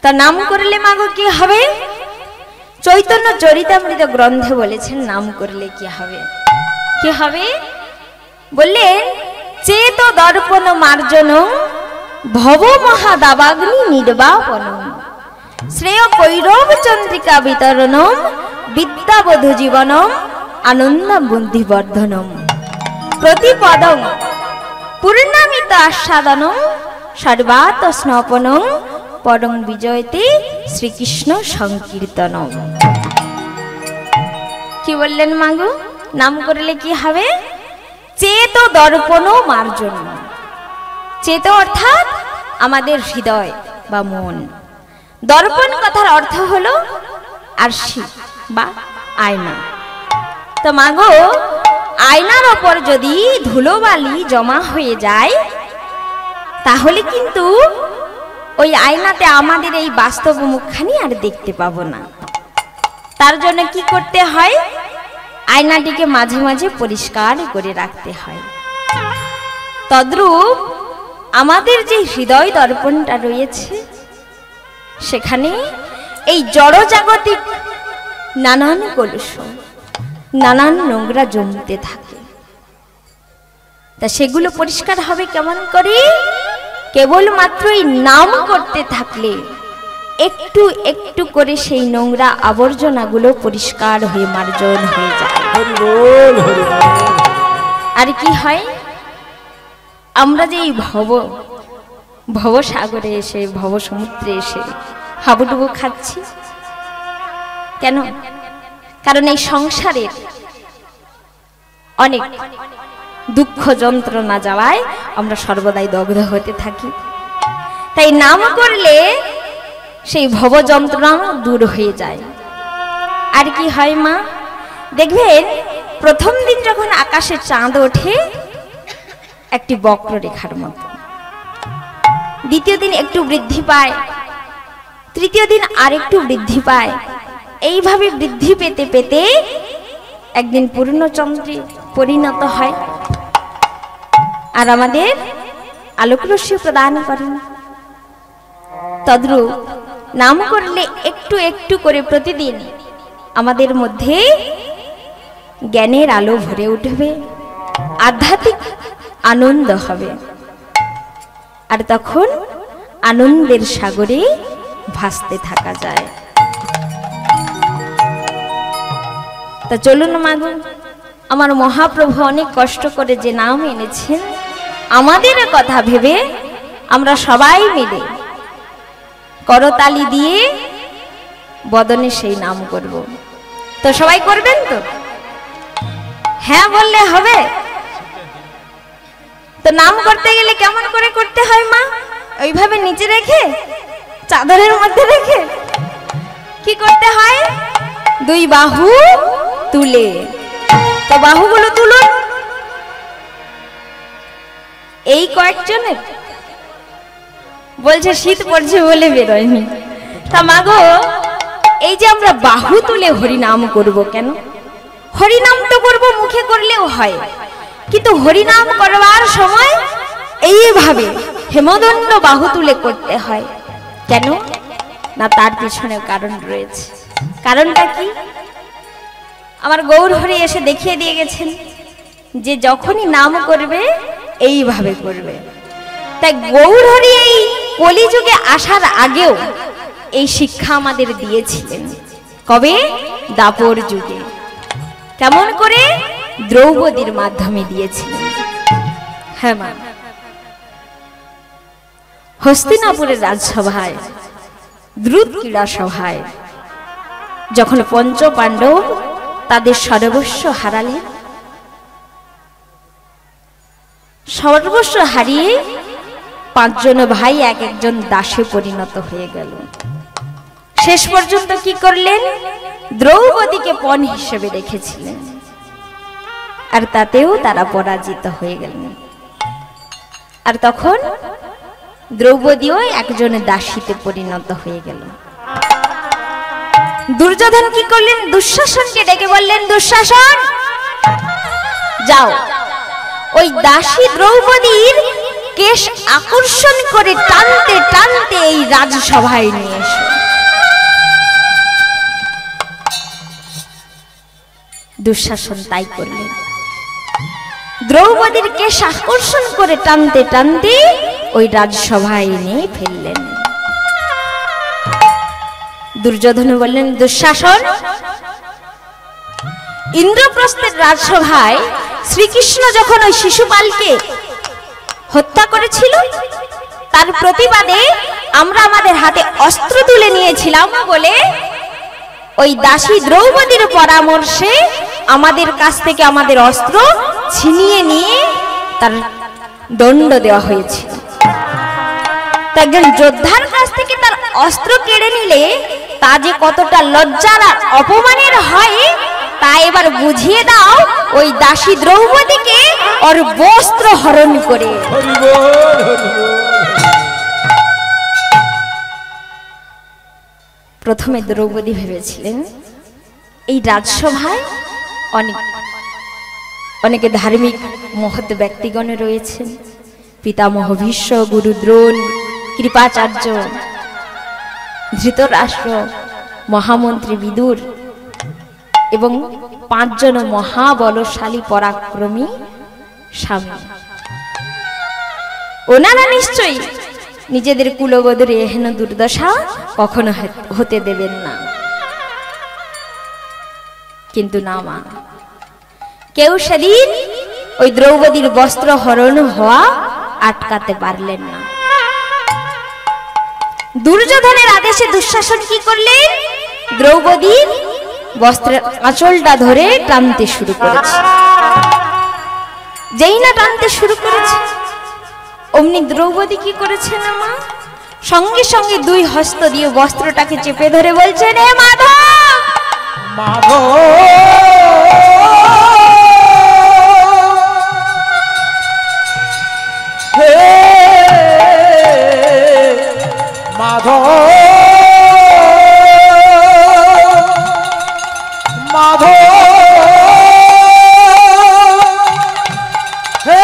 তা নাম করলে মাগো কি হবে? চৈতন্য চরিতামৃত গ্রন্থে বলেছেন নাম করলে কি হবে। কি হবে বললেন, চেত দর্পণ মার্জন ভব মহাদাবাগ্নি নির্বাপন শ্রেয় কৈরব চন্দ্রিকা বিতরণম বিদ্যাবোধ জীবনম আনন্দ বুদ্ধিবর্ধনম প্রতিপদম পূর্ণামিত আস্বাদনম সর্বাত স্নপনম পরং বিজয়তে শ্রীকৃষ্ণ সংকীর্তনম। কি বললেন মাগো? নাম করলে কি হবে? চেত দর্পণ মার্জন। চেত অর্থাৎ আমাদের হৃদয় বা মন। দর্পণ কথার অর্থ হলো আরশি বা আয়না। তো মাগো, আয়নার ওপর যদি ধুলোবালি জমা হয়ে যায় তাহলে কিন্তু ওই আয়নাতে আমাদের এই বাস্তব মুখখানি আর দেখতে পাবো না। তার জন্য কি করতে হয়? আয়নাটিকে মাঝে মাঝে পরিষ্কার করে রাখতে হয়। তদ্রূপ আমাদের যে হৃদয় দর্পণটা রয়েছে সেখানে এই জড়জাগতিক নানান কলুষ, নানান নোংরা জমতে থাকে। তা সেগুলো পরিষ্কার হবে কেমন করে? কেবলমাত্র এই নাম করতে থাকলে একটু একটু করে সেই নোংরা আবর্জনাগুলো পরিষ্কার হয়ে মার্জন হয়ে যায়। আর কি হয়? আমরা যে এই ভবসাগরে এসে, ভব সমুদ্রে এসে হাবুডুবু খাচ্ছি কেন? কারণ এই সংসারের অনেক দুঃখ যন্ত্রণা যাওয়ায় আমরা সর্বদাই দগ্ধ হতে থাকি। তাই নাম করলে সেই ভব যন্ত্রণা দূর হয়ে যায়। আর কি হয় মা? দেখবেন প্রথম দিন যখন আকাশে চাঁদ ওঠে একটি বক্ররেখার মতো, দ্বিতীয় দিন একটু বৃদ্ধি পায়, তৃতীয় দিন আরেকটু বৃদ্ধি পায়, এইভাবে বৃদ্ধি পেতে পেতে একদিন পূর্ণচন্দ্রে পরিণত হয় আর আমাদের আলোকরশ্মি প্রদান করেন। তদ্রূপ নাম করলে একটু একটু করে প্রতিদিন আমাদের মধ্যে জ্ঞানের আলো ভরে উঠবে, আধ্যাত্মিক আনন্দ হবে, আর তখন আনন্দের সাগরে ভাসতে থাকা যায়। তা চলুন মাগো, আমার মহাপ্রভু অনেক কষ্ট করে যে নাম এনেছেন, আমাদের কথা ভেবে আমরা সবাই মিলে করতালি দিয়ে বদনে সেই নাম করব। তো সবাই করবেন তো? হ্যাঁ বললে হবে। তো নাম করতে গেলে কেমন করে করতে হয় মা? ওইভাবে নিচে রেখে, চাদরের মধ্যে রেখে কি করতে হয়? দুই বাহু তুলে। তো বাহুগুলো তুলুন। এই কয়েকজনের বলছে শীত পড়ছে বলে বেরোয়নি। তা মাগো, এই যে আমরা বাহু তুলে হরিনাম করব কেন? হরিনাম তো করব, মুখে করলেও হয়, কিন্তু হরিনাম করবার সময় এইভাবে হেমদণ্ড বাহু তুলে করতে হয় কেন? না, তার পিছনে কারণ রয়েছে। কারণটা কি? আমার গৌর হরি এসে দেখিয়ে দিয়ে গেছেন যে যখনই নাম করবে এইভাবে করবে। তাই গৌর হরি এই কলিযুগে আসার আগেও এই শিক্ষা আমাদের দিয়েছিলেন। কবে? দাপর যুগে। কেমন করে? দ্রৌপদীর মাধ্যমে দিয়েছিলেন। হ্যাঁ মা, হস্তিনাপুরের রাজসভায়, দ্রুত ক্রীড়া সভায় যখন পঞ্চ পাণ্ডব তাদের সর্বস্ব হারালেন, সর্বস্ব হারিয়ে পাঁচজন ভাই এক একজন দাসে পরিণত হয়ে গেল। শেষ পর্যন্ত কি করলেন? দ্রৌপদীকে পণ হিসেবে রেখেছিলেন, আর তাতেও তারা পরাজিত হয়ে গেলেন। আর তখন দ্রৌপদীও একজন দাসীতে পরিণত হয়ে গেল। দুর্যোধন কি করলেন? দুঃশাসনকে ডেকে বললেন, দুঃশাসন যাও, ওই দাসী দ্রৌপদীর কে কেশ আকর্ষণ করে টানতে টানতে এই রাজসভায় নিয়ে এসো। দুঃশাসন তাই করলেন, দ্রৌপদীর কেশ আকর্ষণ করে টানতে টানতে ওই রাজসভায় এনে ফেললেন। দুর্যোধন বললেন, দুঃশাসন, ইন্দ্রপ্রস্থের রাজসভায় শ্রীকৃষ্ণ যখন ওই শিশুপালকে হত্যা করেছিল, তার প্রতিবাদে আমরা আমাদের হাতে অস্ত্র তুলে নিয়েছিলাম বলে ওই দাসী দ্রৌপদীর পরামর্শে আমাদের কাছ থেকে আমাদের অস্ত্র ছিনিয়ে নিয়ে তার দণ্ড দেওয়া হয়েছিল। একজন যোদ্ধার কাছ থেকে তার অস্ত্র কেড়ে নিলে তা যে কতটা লজ্জার আর অপমানের হয় তা এবার বুঝিয়ে দাও ওই দাসী দ্রৌপদীকে ওর বস্ত্র হরণ করে। প্রথমে দ্রৌপদী ভেবেছিলেন এই রাজসভায় অনেকে ধার্মিক মহৎ ব্যক্তিগণ রয়েছেন, পিতামহ ভীষ্ম, গুরু দ্রোণ, কৃপাচার্য, ধৃতরাষ্ট্র, মহামন্ত্রী বিদুর এবং 5 জন মহাবলশালী পরাক্রমী স্বামী। ওনারা নিশ্চয়ই নিজেদের কুলবধূর এহেন দুর্দশা কখনো হতে দেবেন না। কিন্তু না মা, কেউ সেদিন ওই দ্রৌপদীর বস্ত্র হরণ হওয়া আটকাতে পারলেন না। দুর্যোধনের আদেশে দুঃশাসন কি করলেন? দ্রৌপদীর বস্ত্রের আঁচলটা ধরে টানতে শুরু করেছে। যেই না টানতে শুরু করেছে অমনি দ্রৌপদী কি করেছে না মা, সঙ্গে সঙ্গে 2 হস্ত দিয়ে বস্ত্রটাকে চেপে ধরে বলছেন, হে মাধব, মাধব, হে মাধব, মাধব, হে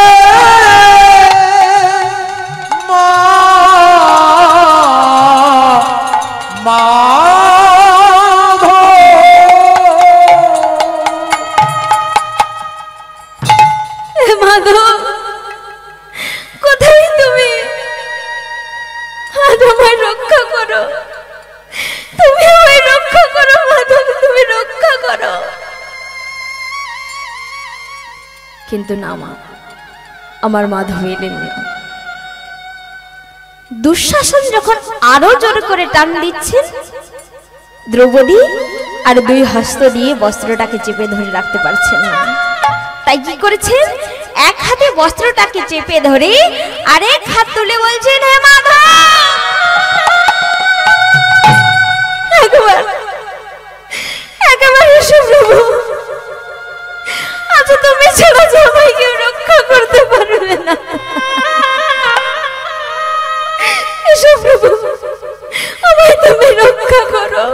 কিন্তু না মা, আমার মাধব এলেন না। দুঃশাসন যখন আরো জোর করে টান দিচ্ছেন, দ্রৌপদী আর 2 হস্ত দিয়ে বস্ত্রটাকে চেপে ধরে রাখতে পারছেন না। তাই কি করেছেন? এক হাতে বস্ত্রটাকে চেপে ধরে আরেক হাত তুলে বলছেন, হে মাধব, একবার এসো প্রভু, আজ তুমি ছাড়া আমায় কেউ রক্ষা করতে পারবে না। এসো প্রভু, আমায় তুমি রক্ষা করো।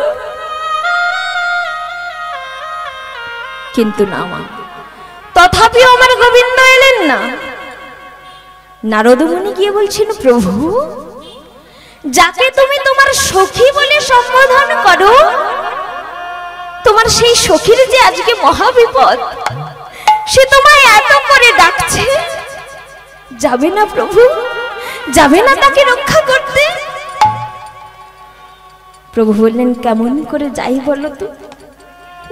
কিন্তু না মা, তথাপিও আমার গোবিন্দ এলেন না। নারদ মুনি গিয়ে বলছেন, প্রভু, যাকে তুমি তোমার সখী বলে সম্বোধন করো, তোমার সেই সখীর যে আজকে মহাবিপদ, সে তোমায় এত করে ডাকছে, যাবে না প্রভু, যাবে না তাকে রক্ষা করতে? প্রভু বললেন, কেমন করে যাই বলো তো?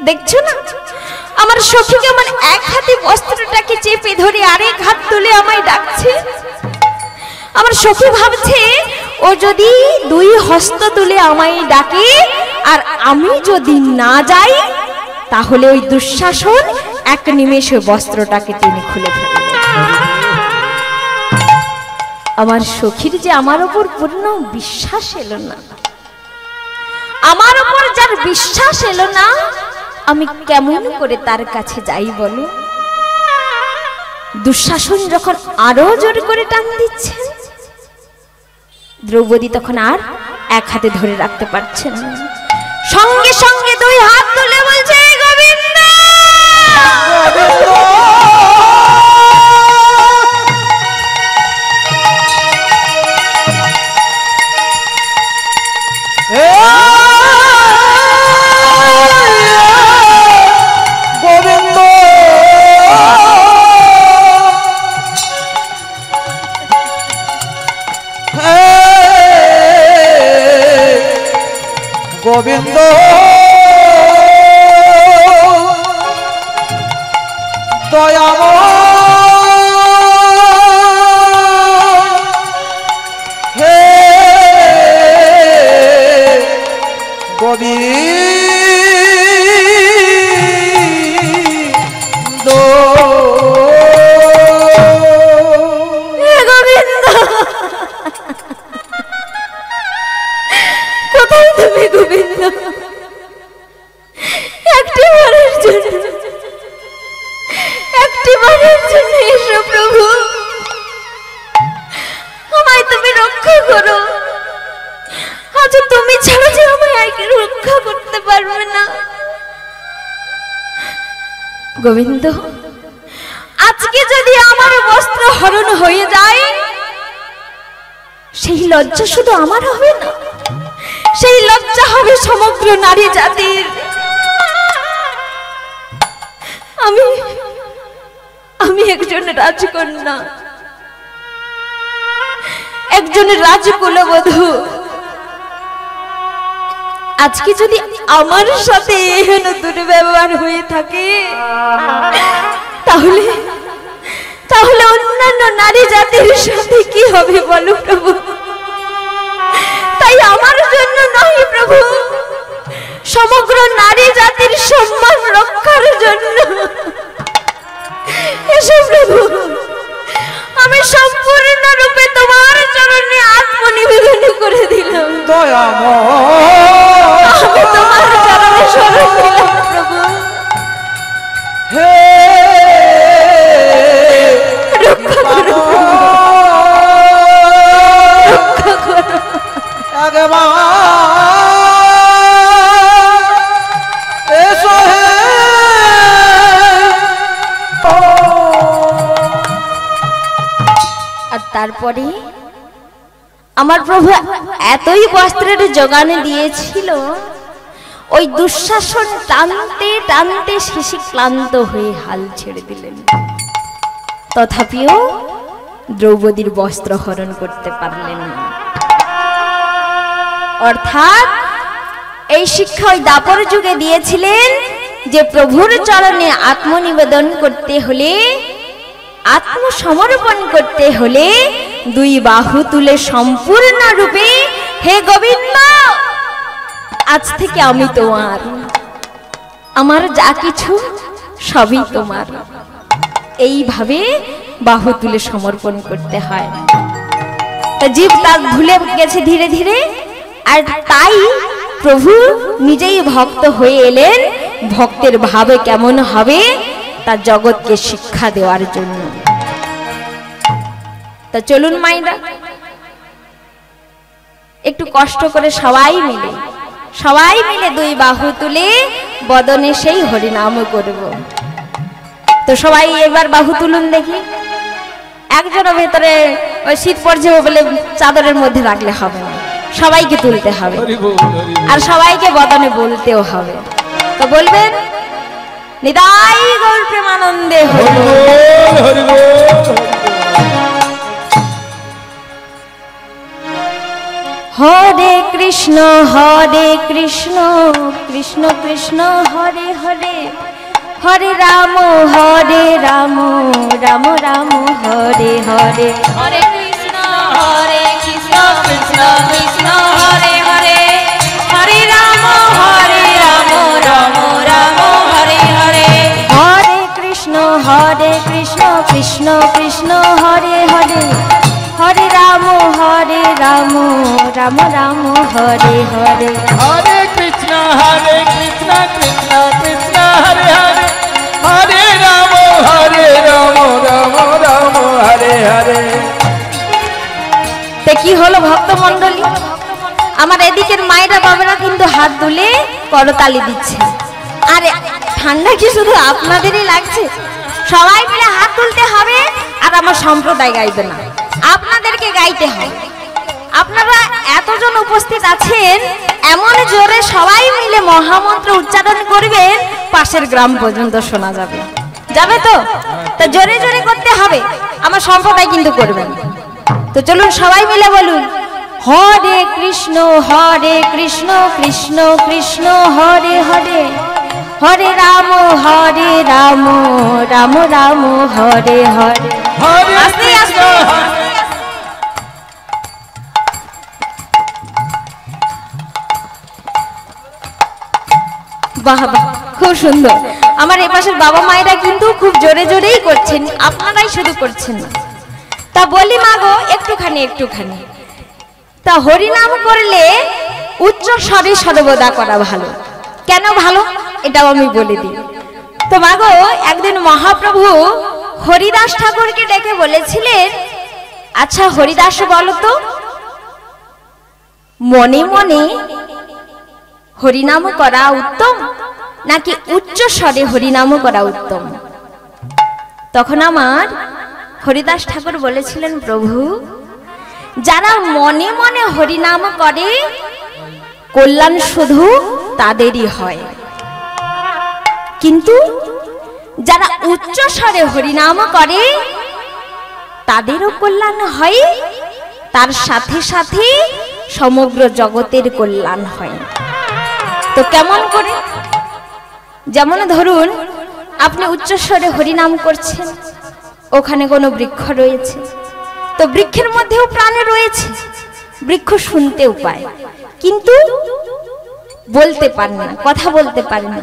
দেখছো না আমার সখীকে আমার এক হাতে বস্ত্রটাকে চেপে ধরে আরেক হাত তুলে আমায় ডাকছে। আমার সখী ভাবছে ও যদি 2 হস্ত তুলে আমায় ডাকে আর আমি যদি না যাই, তাহলে ওই দুঃশাসন এক নিমেষে বস্ত্রটাকে টেনে খুলে ফেলবে। আমার সখীর যে আমার উপর পূর্ণ বিশ্বাস এলো না, আমার উপর যার বিশ্বাস এলো না, আমি কেমন করে তার কাছে যাই বলো? দুঃশাসন যখন আরো জোর করে টান দিচ্ছে, দ্রৌপদী তখন আর এক হাতে ধরে রাখতে পারছেন না, সঙ্গে সঙ্গে 2 হাত তুলে বলছে, গোবিন্দ, গোবিন্দ দয়াময় হে গোবিন্দ কোথায় তুমি গোবিন্দ? একটিবারের জন্য এসো প্রভু, আমায় তুমি রক্ষা করো। আজ তুমি ছাড়া যে আমায় আর কেউ রক্ষা করতে পারবে না। গোবিন্দ, আজকে যদি আমার বস্ত্র হরণ হয়ে যায়, সেই লজ্জা শুধু আমার হবে না, সেই লজ্জা হবে সমগ্র নারী জাতির। আমি একজন রাজকন্যা, একজন রাজকুলবধূ। আজকে যদি আমার সাথে এহেন দুর্ব্যবহার হয়ে থাকে, তাহলে অন্যান্য নারী জাতির সাথে কি হবে বলো প্রভু? তাই আমার জন্য নয় প্রভু, সমগ্র নারী জাতির সম্মান রক্ষার জন্য এসো প্রভু। আমি সম্পূর্ণ রূপে তোমার চরণে আত্মনিবেদন করে দিলাম। দয়াময় আমি তোমার চরণে শরণ দিলাম প্রভু। হে রক্ষা করো, রক্ষা করো। এসো হে আর তারপরে আমার প্রভু এতই বস্ত্রের যোগান দিয়েছিল, ওই দুঃশাসন টানতে টানতে শেষে ক্লান্ত হয়ে হাল ছেড়ে দিলেন। তথাপিও দ্রৌপদীর বস্ত্র হরণ করতে পারলেন না। অর্থাৎ এই শিক্ষা ওই দাপর যুগে দিয়েছিলেন যে প্রভুর চরণে আত্মনিবেদন করতে হলে, আত্মসমর্পণ করতে হলে দুই বাহু তুলে সম্পূর্ণ রূপে, হে গোবিন্দ, আজ থেকে আমি তোমার, আমার যা কিছু সবই তোমার, এইভাবে বাহু তুলে সমর্পণ করতে হয়। তা জীব তা ভুলে গেছে ধীরে ধীরে, আর তাই প্রভু নিজেই ভক্ত হয়ে এলেন ভক্তের ভাবে কেমন হবে তা জগৎকে শিক্ষা দেওয়ার জন্য। তা চলুন মাইরা একটু কষ্ট করে সবাই মিলে দুই বাহু তুলে বদনে সেই হরিনাম করব। তো সবাই এবার বাহু তুলুন দেখি। একজনের ভেতরে ওই শীত পড়ছে বলে চাদরের মধ্যে রাখলে হবে না, সবাইকে তুলতে হবে আর সবাইকে বদনে বলতেও হবে। তো বলবেন, নিতাই গৌর প্রেমানন্দে হরি বল। হরে কৃষ্ণ কৃষ্ণ কৃষ্ণ হরে হরে, হরে রাম রাম রাম হরে হরে, হরে কৃষ্ণ কৃষ্ণ কৃষ্ণ হরে হরে, হরে রাম রাম রাম হরে হরে, হরে কৃষ্ণ কৃষ্ণ কৃষ্ণ হরে হরে, হরে রাম রাম রাম হরে হরে, হরে কৃষ্ণ কৃষ্ণ কৃষ্ণ হরে হরে, হরে রাম রাম রাম হরে হরে। তে কি হলো ভক্ত মন্ডলী? আমার এদিকের মায়েরা বাবারা কিন্তু হাত তুলে করতালি দিচ্ছে। আরে ঠান্ডা কি শুধু আপনাদেরই লাগছে? সবাই মিলে হাত তুলতে হবে, আর আমার সম্প্রদায় গাইবে না, আপনাদেরকে গাইতে হবে। আপনারা এতজন উপস্থিত আছেন, এমন জোরে সবাই মিলে মহামন্ত্র উচ্চারণ করবেন পাশের গ্রাম পর্যন্ত শোনা যাবে। যাবে তো? তো জোরে জোরে করতে হবে, আমার সম্প্রদায় কিন্তু করবেন। তো চলুন সবাই মিলে বলুন, হরে কৃষ্ণ কৃষ্ণ কৃষ্ণ হরে হরে, হরে রাম রাম রাম হরে হরে। হরে আস্তে কৃষ্ণ আস্তে। বাহ বাহ, খুব সুন্দর। আমার এপাশের বাবা মায়েরা কিন্তু খুব জোরে জোরেই করছেন, আপনারাই শুধু করছেন না। তা বলি মাগো একটুখানি তা হরিনাম করলে উচ্চ স্বরে সর্বদা করা ভালো। কেন ভালো এটাও আমি বলে দিই। তো মাগো একদিন মহাপ্রভু হরিদাস ঠাকুরকে ডেকে বলেছিলেন, আচ্ছা হরিদাস বলো তো, মনে মনে হরিনাম করা উত্তম নাকি উচ্চ স্বরে হরিনাম করা উত্তম? তখন আমার হরিদাস ঠাকুর বলেছিলেন, প্রভু যারা মনে মনে হরিনাম করে কল্যাণ শুধু তাদেরই হয়, কিন্তু যারা উচ্চ স্বরে হরিনাম করে তাদেরও কল্যাণ হয়, তার সাথে সাথে সমগ্র জগতের কল্যাণ হয়। তো কেমন করে? যেমন ধরুন আপনি উচ্চস্বরে হরিনাম করছেন, ওখানে কোনো বৃক্ষ রয়েছে, তো বৃক্ষের মধ্যেও প্রাণ রয়েছে, বৃক্ষ শুনতেও পায় কিন্তু বলতে পারে না, কথা বলতে পারে না।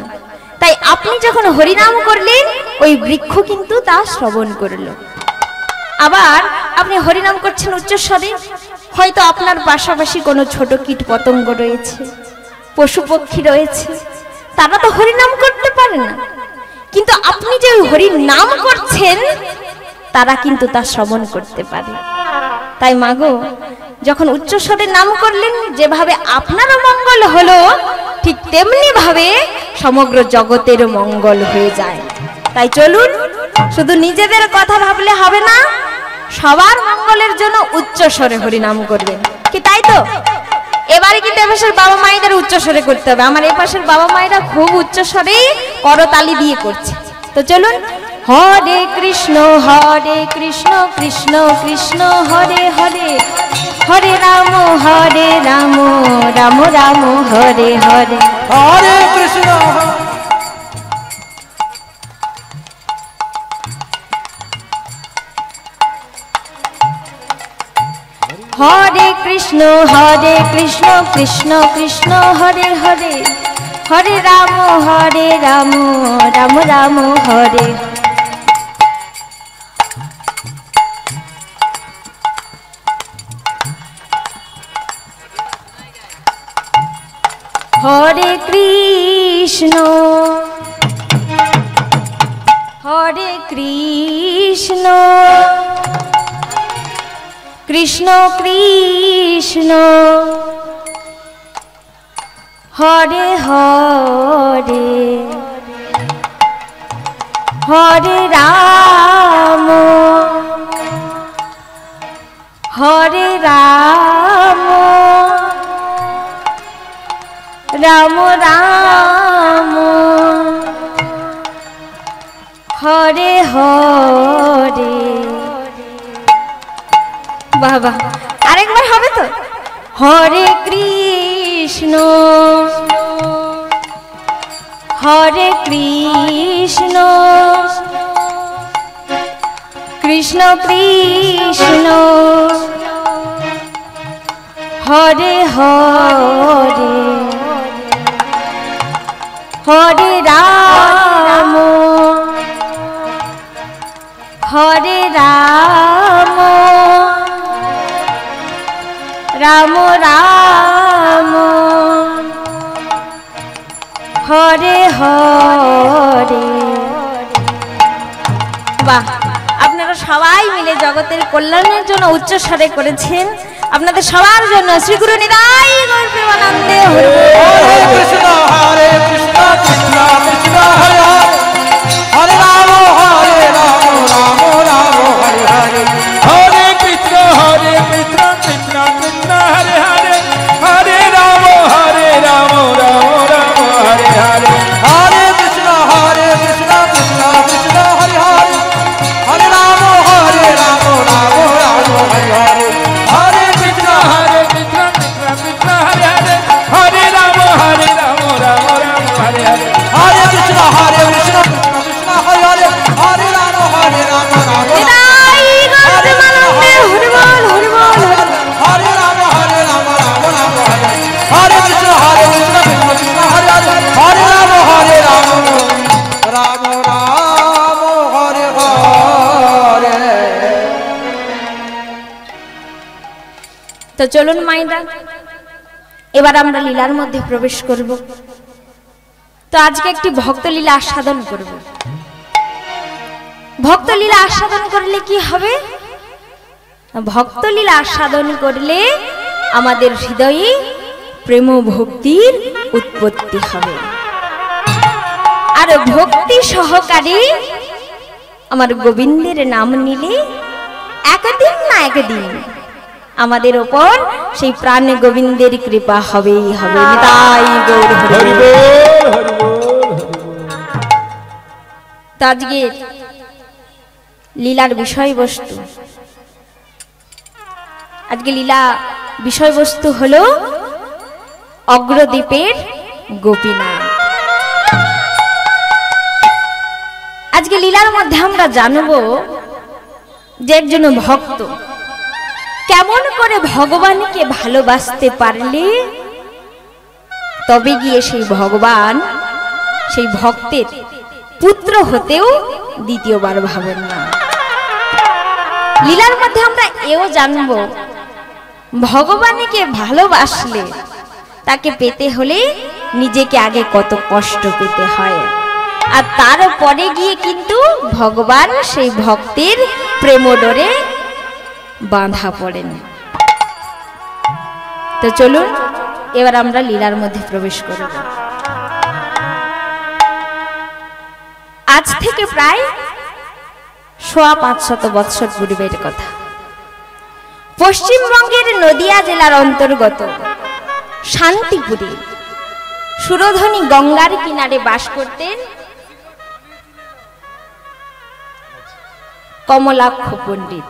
তাই আপনি যখন হরিনাম করলেন ওই বৃক্ষ কিন্তু তা শ্রবণ করলো। আবার আপনি হরিনাম করছেন উচ্চস্বরে, হয়তো আপনার পাশাপাশি কোনো ছোট কীট পতঙ্গ রয়েছে, পশু পক্ষী রয়েছে, তারা তো হরিনাম করতে পারে না, কিন্তু আপনি যে হরির নাম করছেন তারা কিন্তু তা শ্রবণ করতে পারে। তাই মাগো যখন উচ্চস্বরে নাম করলেন, যেভাবে আপনারও মঙ্গল হলো ঠিক তেমনি ভাবে সমগ্র জগতের মঙ্গল হয়ে যায়। তাই চলুন শুধু নিজেদের কথা ভাবলে হবে না, সবার মঙ্গলের জন্য উচ্চস্বরে হরিনাম করবেন, কি তাই তো? এবারে কিন্তু এপাশের বাবা মায়েদের উচ্চস্বরে করতে হবে। আমার এপাশের বাবা মায়েরা খুব উচ্চস্বরেই করতালি দিয়ে করছে। তো চলুন, হরে কৃষ্ণ কৃষ্ণ কৃষ্ণ হরে হরে, হরে রাম রাম রাম হরে হরে। হরে কৃষ্ণ হরে কৃষ্ণ কৃষ্ণ কৃষ্ণ হরে হরে, হরে রাম রাম রাম হরে। হরে কৃষ্ণ কৃষ্ণ কৃষ্ণ হরে হরে, হরে রাম রাম রাম হরে হরে। বাবা আরেকবার হবে তো? হরে কৃষ্ণ কৃষ্ণ কৃষ্ণ হরে হরে, হরে রাম রাম রাম হরে হরে। বাহ, আপনারা সবাই মিলে জগতের কল্যাণের জন্য উচ্চস্বরে করেছেন। আপনাদের সবার জন্য শ্রী গুরু নিতাই গৌর প্রেমানন্দে হরি বল। হরে কৃষ্ণ কৃষ্ণ কৃষ্ণ হরে হরে, হরে রাম রাম রাম হরে হরে। হরে কৃষ্ণ কৃষ্ণ কৃষ্ণ হরে হরে, হরে রাম রাম রাম হরে হরে। হরে কৃষ্ণ কৃষ্ণ কৃষ্ণ হরে হরে, হরে রাম রাম রাম রাম হরে হরে। হরে কৃষ্ণ তো চলুন মাইরা, এবার আমরা লীলার মধ্যে প্রবেশ করব। তো আজকে একটি ভক্তলীলা আস্বাদন করব। ভক্তলীলা আস্বাদন করলে কি হবে? ভক্তলীলা আস্বাদন করলে আমাদের হৃদয়ে প্রেম ভক্তির উৎপত্তি হবে, আর ভক্তি সহকারে আমার গোবিন্দের নাম নিলে একদিন না একদিন আমাদের ওপর সেই প্রাণ গোবিন্দের কৃপা হবেই হবে। তাই গৌর হরি বল। তো আজকে লীলার বিষয়বস্তু, আজকে লীলা বিষয়বস্তু হলো অগ্রদ্বীপের গোপীনাথ। আজকে লীলার মধ্যে আমরা জানব যে একজন ভক্ত কেমন করে ভগবানকে ভালোবাসতে পারলে তবে গিয়ে সেই ভগবান সেই ভক্তের পুত্র হতেও দ্বিতীয়বার ভাবেন না। লীলার মধ্যে আমরা এও জানব ভগবানকে ভালোবাসলে তাকে পেতে হলে নিজেকে আগে কত কষ্ট পেতে হয়, আর তারপরে গিয়ে কিন্তু ভগবান সেই ভক্তের প্রেমডোরে বাঁধা পড়েন। তো চলুন এবার আমরা লীলার মধ্যে প্রবেশ করব। আজ থেকে প্রায় ৫০০ বৎসর পূর্বের কথা। পশ্চিমবঙ্গের নদিয়া জেলার অন্তর্গত শান্তিপুরে সুরধনী গঙ্গার কিনারে বাস করতেন কমলাক্ষ পণ্ডিত,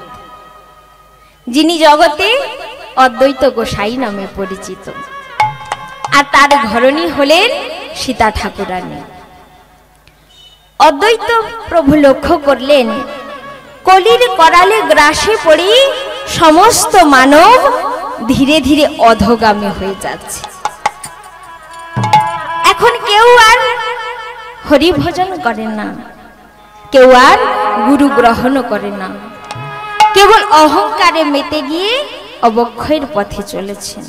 যিনি জগতে অদ্বৈত গোসাই নামে পরিচিত, আর তার ঘরণী হলেন সীতা ঠাকুরানী। অদ্বৈত প্রভু লক্ষ্য করলেন কলির করালে গ্রাসে পড়ে সমস্ত মানব ধীরে ধীরে অধগামী হয়ে যাচ্ছে। এখন কেউ আর হরি ভজন করে না, কেউ আর গুরু গ্রহণ করে না, কেবল অহংকারে মেতে গিয়ে অবক্ষয়ের পথে চলেছেন।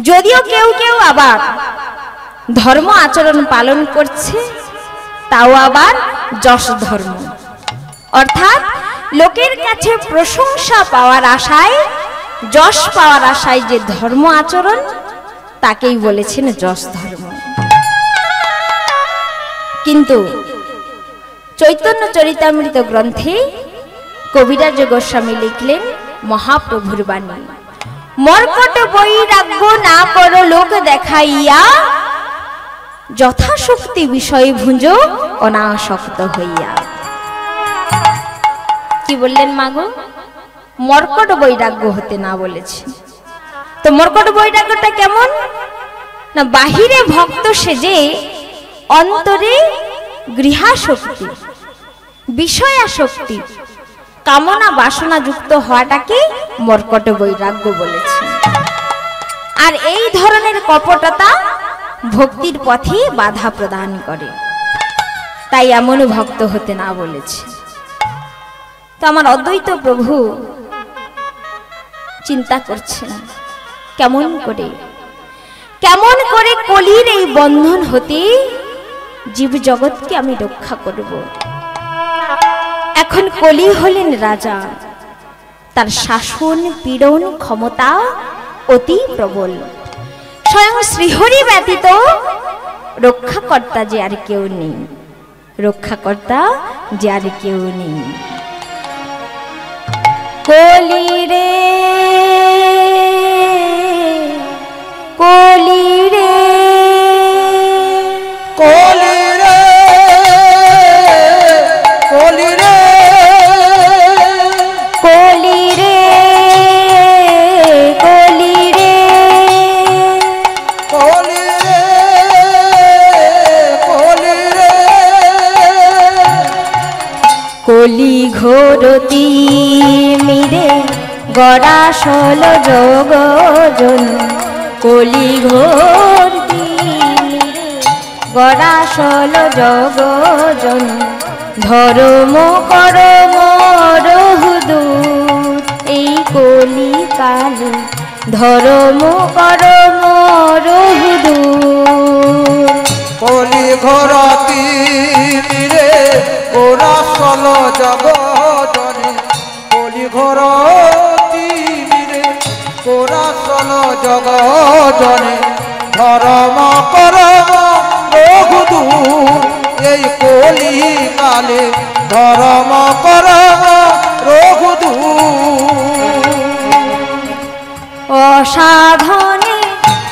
যদিও কেউ কেউ আবার ধর্ম আচরণ পালন করছে, তাও আবার যশ ধর্ম, অর্থাৎ লোকের কাছে প্রশংসা পাওয়ার আশায়, যশ পাওয়ার আশায় যে ধর্ম আচরণ তাকেই বলেছেন যশ ধর্ম। কিন্তু চৈতন্য চরিতামৃত গ্রন্থে কবিরাজ গোস্বামী লিখলেন মহাপ্রভুর বাণী, মর্কট বৈরাগ্য না করো লোক দেখাইয়া, যথাশক্তি বিষয় ভুঞ্জ অনাসক্ত হইয়া। কি বললেন মাগো? মর্কট বৈরাগ্য হতে না বলেছে। তো মর্কট বৈরাগ্যটা কেমন না, বাহিরে ভক্ত সেজে অন্তরে গৃহাসক্তি, বিষয়াসক্তি, কামনা বাসনা যুক্ত হওয়াটাকে মর্কট বৈরাগ্য বলেছে। আর এই ধরনের কপটতা ভক্তির পথে বাধা প্রদান করে, তাই এমন ভক্ত হতে না বলেছে। তো আমার অদ্বৈত প্রভু চিন্তা করছেন কেমন করে কলির এই বন্ধন হতে জীব জগৎকে আমি রক্ষা করব। এখন কলি হলেন রাজা, তার শাসন পীড়ন ক্ষমতা অতি প্রবল। স্বয়ং শ্রীহরি ব্যতীত রক্ষাকর্তা যে আর কেউ নেই, রক্ষাকর্তা যে আর কেউ নেই। কলি রে কলি রে কলি রে কলি রে কলি রে কলি রে কলি রে কলি রে কলি ঘোরতি মিরে গড়াসল জগজন, কলি ঘোরতি মিরে গড়াসল জগজন, ধর্ম করম রহুদূর, এই কলিকালে ধর্ম করম রহুদূর। কলি ঘর তিমিরে কোরাসল জগজনে, কলি ঘর তিমিরে কোরাসল জগজনে, ধর্ম করম রঘুদূর। এই কলি কালে ধর্ম করম রঘুদূর। অসাধনে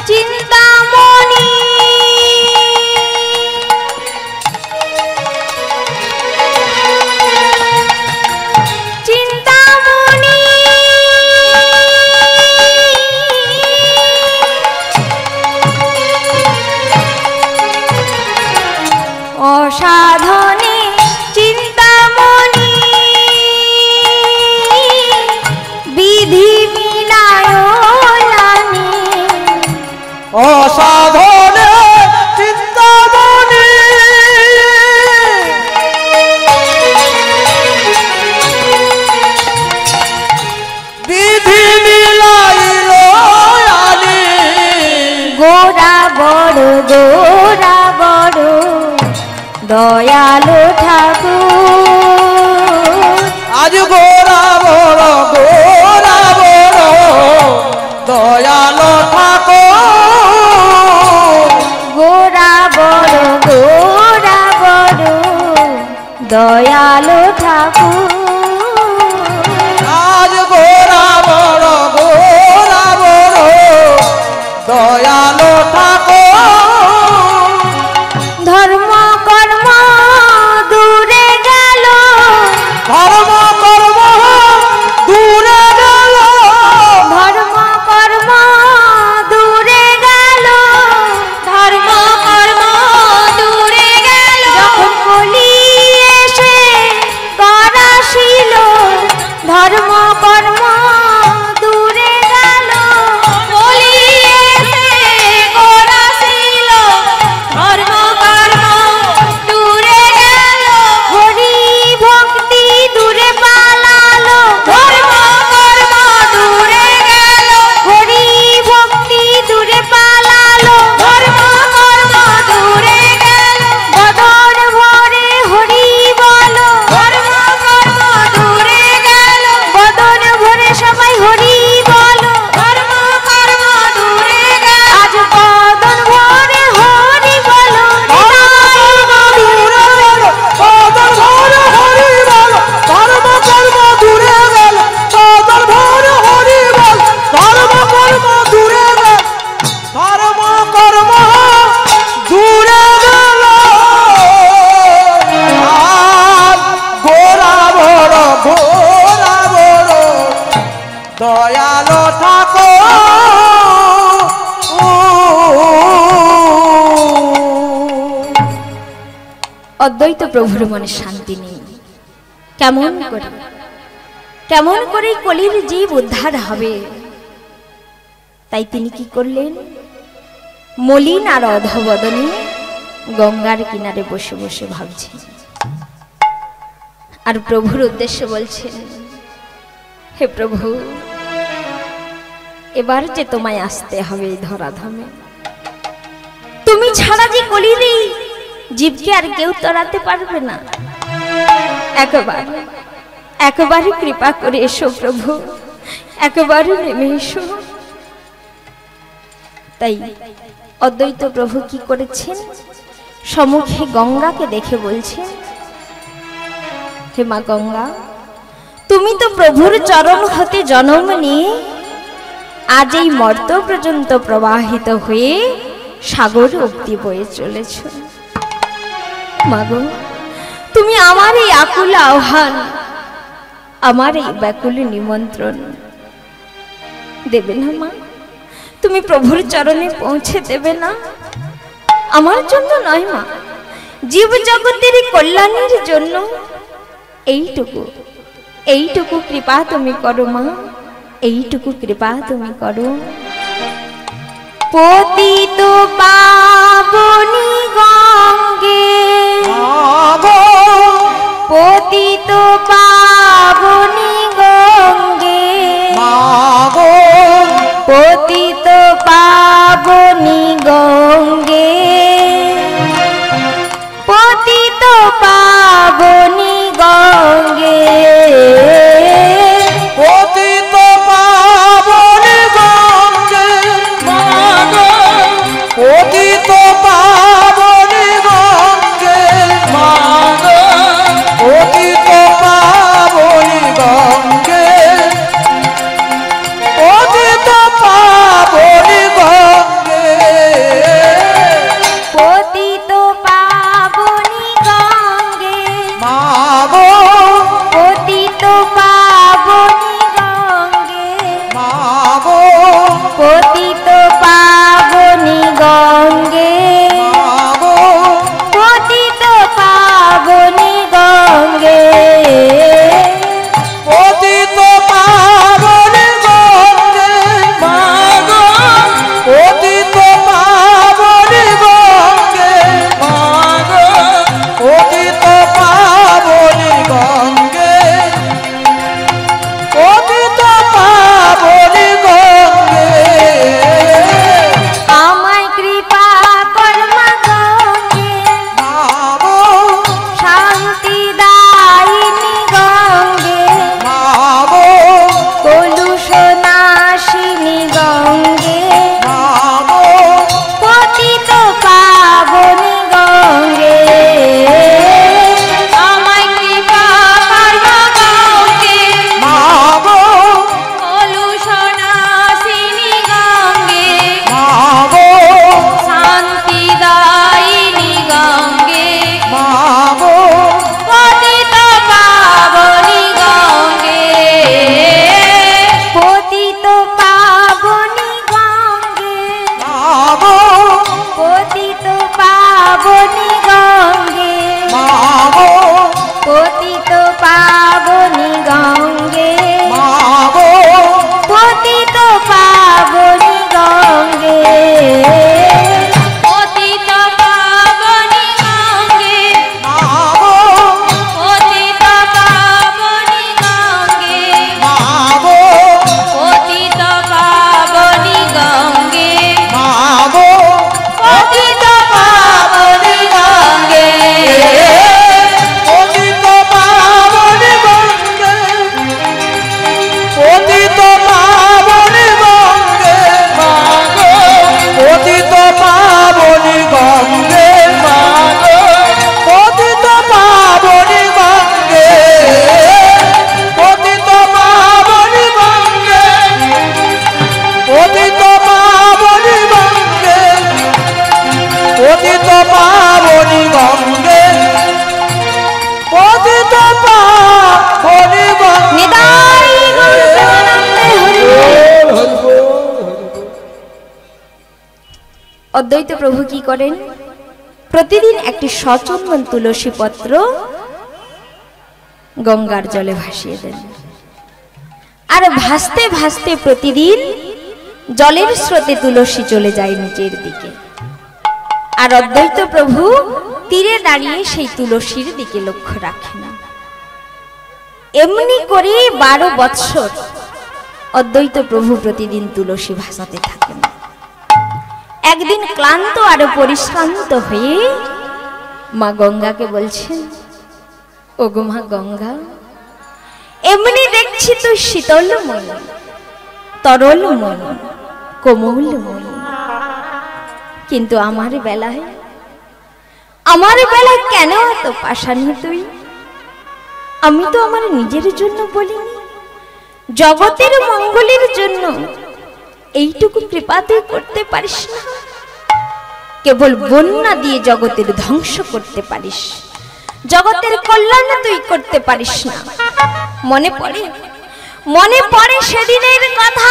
চিন্তামণি চিন্তামণি অসাধনে চিন্তামণি বিধি মিলায়লানি। অসাধনে চিন্তামণি বিধি মিলাইল আনি। গোরা বড় গোরা বড় দয়ালু ঠাকুর। আজ গোরা বড় গোরা বড় দয়াল ঠাকুর। গোরা বড় গোরা বড় দয়ালু ঠাকুর। আজ গোরা বড় গোরা বড় দয়াল ঠাকুর। ধর্ম কর্ম দূরে গেল, ধর্ম কর্ম দূরে গেল, ধর্ম কর্ম দূরে গেল, ধর্ম কর্ম দূরে গেল। যখন কলি এসে করাশিল, ধর্ম কর্ম দূরে গেল। কলি এসে করাশিল, ধর্ম কর্ম দূরে গেল। হরি ভক্তি দূরে পালালো, ধর্ম কর্ম দূরে গেল। হরি ভক্তি দূরে পালালো, ধর্ম কর্ম দূরে গেল। বদন ভরে হরি বলো, ধর্ম কর্ম দূরে গেল। বদন ভরে সবাই হরি বলো, ধর্ম কর্ম দূরে গেল। আজ বদন ভরে হরি বলো, দূরে গেল, বদন ভরে হরি বল, ধর্ম কর্ম দূরে গেল। বদন ভরে হরি বল, ধর্ম কর্ম দূরে গেল, ধর্ম কর্ম দূরে গেল। আর গোরা বড় গোরা বড় দয়াল ঠাকুর। অদ্বৈত প্রভুর মনে শান্তি নেই। কেমন করে কেমন করে কলির জীব উদ্ধার হবে? তাই তিনি কি করলেন? মলিন আর অধবদনে গঙ্গার কিনারে বসে বসে ভাবছেন, আর প্রভুর উদ্দেশ্যে বলছেন, হে প্রভু, এবার যে তোমায় আসতে হবে এই ধরাধামে। তুমি ছাড়া যে কলির এই জীবকে আর কেউ তরাতে পারবে না। একবারে কৃপা করে এসো প্রভু, একবারে নেমে এসো। তাই অদ্বৈত প্রভু কি করেছেন? সম্মুখে গঙ্গাকে দেখে বলছেন, হে মা গঙ্গা, তুমি তো প্রভুর চরণ হতে জন্ম নিয়ে আজ এই মর্ত পর্যন্ত প্রবাহিত হয়ে সাগর অবধি বয়ে চলেছ। মাগো, তুমি আমার এই আকুল আহ্বান, আমার এই ব্যাকুল নিমন্ত্রণ দেবে না মা? তুমি প্রভুর চরণে পৌঁছে দেবে না? আমার জন্য নয় মা, জীব জগতের কল্যাণের জন্য এইটুকু কৃপা তুমি করো মা, এইটুকু কৃপা তুমি করো। পতিত পাবনী গঙ্গে, পতিত পাবনী গঙ্গে, পতিত পাবনী গঙ্গে, পতিত পাবনী গঙ্গে, পতিত পাবনী গঙ্গে, পতিত পাবনী গঙ্গে, পতিত পাবনী গঙ্গে, পতিত পাবনী গঙ্গে, পতিত পাবনী গঙ্গে, মাগো পতিত পাবনী গঙ্গে, মাগো পতিত পাবনী গঙ্গে, মাগো পতিত পাবনী গঙ্গে, পতিত পাবনী গঙ্গে, মাগো পতিত পাবনী গঙ্গে, মাগো পতিত পাবনী গঙ্গে, পতিত পাবনী গঙ্গে, আমায় কৃপা কর্মা গঙ্গে, মাগো শান্তি দায়িনী গঙ্গে, মাগো কলুষ নাশিনী গঙ্গে, মাগো পতিত পাবনী গঙ্গে, আমায় কৃপা কর্মা গঙ্গে, মাগো কলুষ নাশিনী গঙ্গে, মাগো শান্তি দায়িনী গঙ্গে, মাগো পতিত পাবনী গঙ্গে, পতিত পাবনী গঙ্গে, মাগো পতিত পাবনী গঙ্গে, মাগো পতিত পাবনী গঙ্গে, মাগো পতিত পাবনী গঙ্গে, পতিত পাবনী গঙ্গে, মাগো পতিত পাবনী গঙ্গে, মাগো পতিত পাবনী গঙ্গে, মাগো পতিত পাবনী গঙ্গে, পতিত পাবনী গঙ্গে, পতিত পাবনী গঙ্গে, মাগো পতিত পাবনী গঙ্গে, মাগো পতিত পাবনী গঙ্গে, পতিত পাবনী গঙ্গে, পতিত পাবনী গঙ্গে, পতিত পাবনী গঙ্গে, পতিত পাবনী গঙ্গে। নিতাই গৌর প্রেমানন্দে হরি বল। অদ্বৈত প্রভু কি করেন? প্রতিদিন একটি সচন্দন তুলসী পত্র গঙ্গার জলে ভাসিয়ে দেন, আর ভাসতে ভাসতে প্রতিদিন জলের স্রোতে তুলসী চলে যায় নিচের দিকে, আর অদ্বৈত প্রভু তীরে দাঁড়িয়ে সেই তুলসীর দিকে লক্ষ্য রাখেন। এমনি করে 12 বৎসর অদ্বৈত প্রভু প্রতিদিন তুলসী ভাসাতে থাকেন। একদিন ক্লান্ত আর পরিশ্রান্ত হয়ে মা গঙ্গাকে বলছেন, ওগো মা গঙ্গা, এমনি দেখছি তুই শীতলময়ী, তরলময়ী, কোমলময়ী, কিন্তু আমার বেলায় কেন এত পাষাণী তুই? আমি তো আমার নিজের জন্য বলিনি, জগতের মঙ্গলের জন্য এইটুকু কৃপা তুই করতে পারিস না? কেবল বন্যা দিয়ে জগতের ধ্বংস করতে পারিস, জগতের কল্যাণ তুই করতে পারিস না। মনে পড়ে সেদিনের কথা।